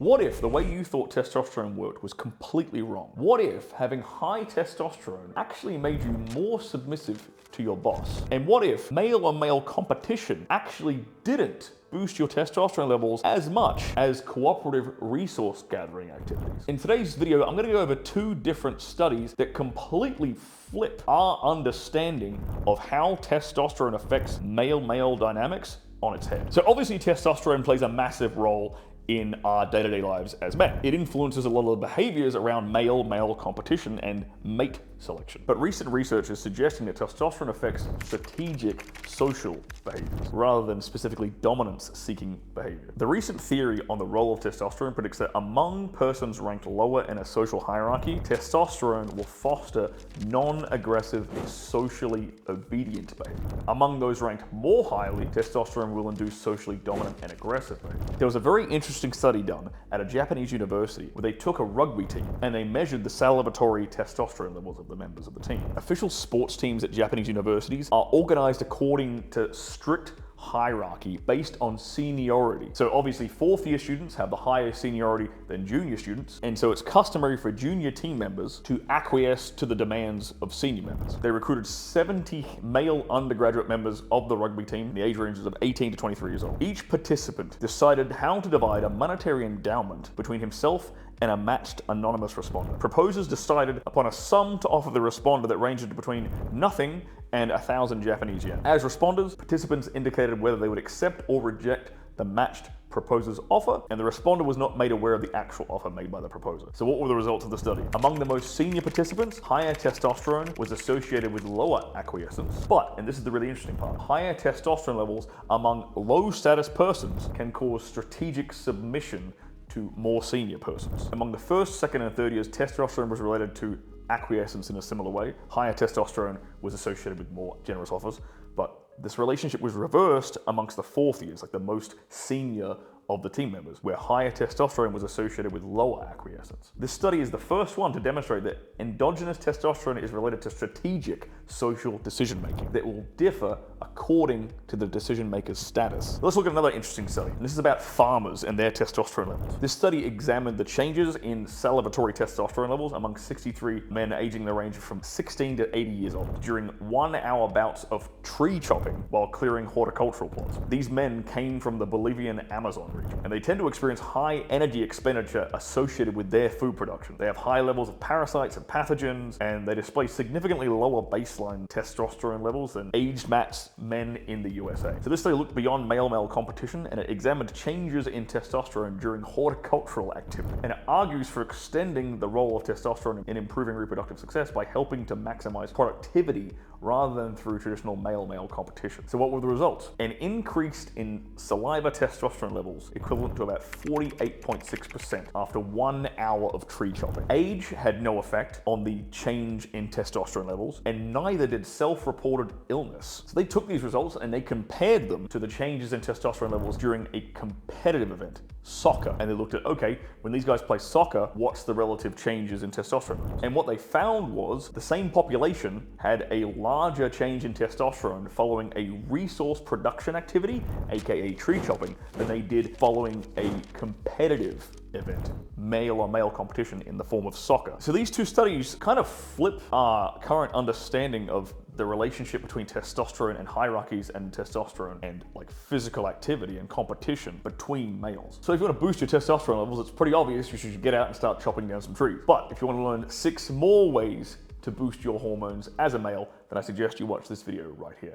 What if the way you thought testosterone worked was completely wrong? What if having high testosterone actually made you more submissive to your boss? And what if male-on-male competition actually didn't boost your testosterone levels as much as cooperative resource gathering activities? In today's video, I'm going to go over two different studies that completely flip our understanding of how testosterone affects male-male dynamics on its head. So obviously testosterone plays a massive role in our day-to-day lives as men. It influences a lot of the behaviors around male-male competition and mate selection. But recent research is suggesting that testosterone affects strategic social behaviors rather than specifically dominance-seeking behavior. The recent theory on the role of testosterone predicts that among persons ranked lower in a social hierarchy, testosterone will foster non-aggressive, socially obedient behavior. Among those ranked more highly, testosterone will induce socially dominant and aggressive behavior. There was a very interesting study done at a Japanese university where they took a rugby team and they measured the salivatory testosterone levels of the members of the team. Official sports teams at Japanese universities are organized according to strict hierarchy based on seniority. So obviously fourth year students have the higher seniority than junior students, and so it's customary for junior team members to acquiesce to the demands of senior members. They recruited 70 male undergraduate members of the rugby team. The age ranges of 18 to 23 years old. Each participant decided how to divide a monetary endowment between himself and a matched anonymous responder. Proposers decided upon a sum to offer the responder that ranged between nothing and 1,000 Japanese yen. As responders, participants indicated whether they would accept or reject the matched proposer's offer, and the responder was not made aware of the actual offer made by the proposer. So what were the results of the study? Among the most senior participants, higher testosterone was associated with lower acquiescence. But, and this is the really interesting part, higher testosterone levels among low status persons can cause strategic submission to more senior persons. Among the first, second, and third years, testosterone was related to acquiescence in a similar way. Higher testosterone was associated with more generous offers, but this relationship was reversed amongst the fourth years, like the most senior of the team members, where higher testosterone was associated with lower acquiescence. This study is the first one to demonstrate that endogenous testosterone is related to strategic social decision-making that will differ according to the decision-maker's status. Let's look at another interesting study. And this is about farmers and their testosterone levels. This study examined the changes in salivatory testosterone levels among 63 men aging in the range from 16 to 80 years old during 1-hour bouts of tree chopping while clearing horticultural plots. These men came from the Bolivian Amazon region, and they tend to experience high energy expenditure associated with their food production. They have high levels of parasites and pathogens, and they display significantly lower baseline testosterone levels than age-matched men in the USA. So this study looked beyond male-male competition, and it examined changes in testosterone during horticultural activity. And it argues for extending the role of testosterone in improving reproductive success by helping to maximize productivity rather than through traditional male-male competition. So what were the results? An increase in saliva testosterone levels equivalent to about 48.6% after 1 hour of tree chopping. Age had no effect on the change in testosterone levels, and neither did self-reported illness. So they took these results and they compared them to the changes in testosterone levels during a competitive event, soccer. And they looked at, okay, when these guys play soccer, what's the relative changes in testosterone levels? And what they found was the same population had a larger change in testosterone following a resource production activity, aka tree chopping, than they did following a competitive event, male-on-male competition in the form of soccer. So these two studies kind of flip our current understanding of the relationship between testosterone and hierarchies and testosterone and like physical activity and competition between males. So if you want to boost your testosterone levels, it's pretty obvious you should get out and start chopping down some trees. But if you want to learn 6 more ways to boost your hormones as a male, then I suggest you watch this video right here.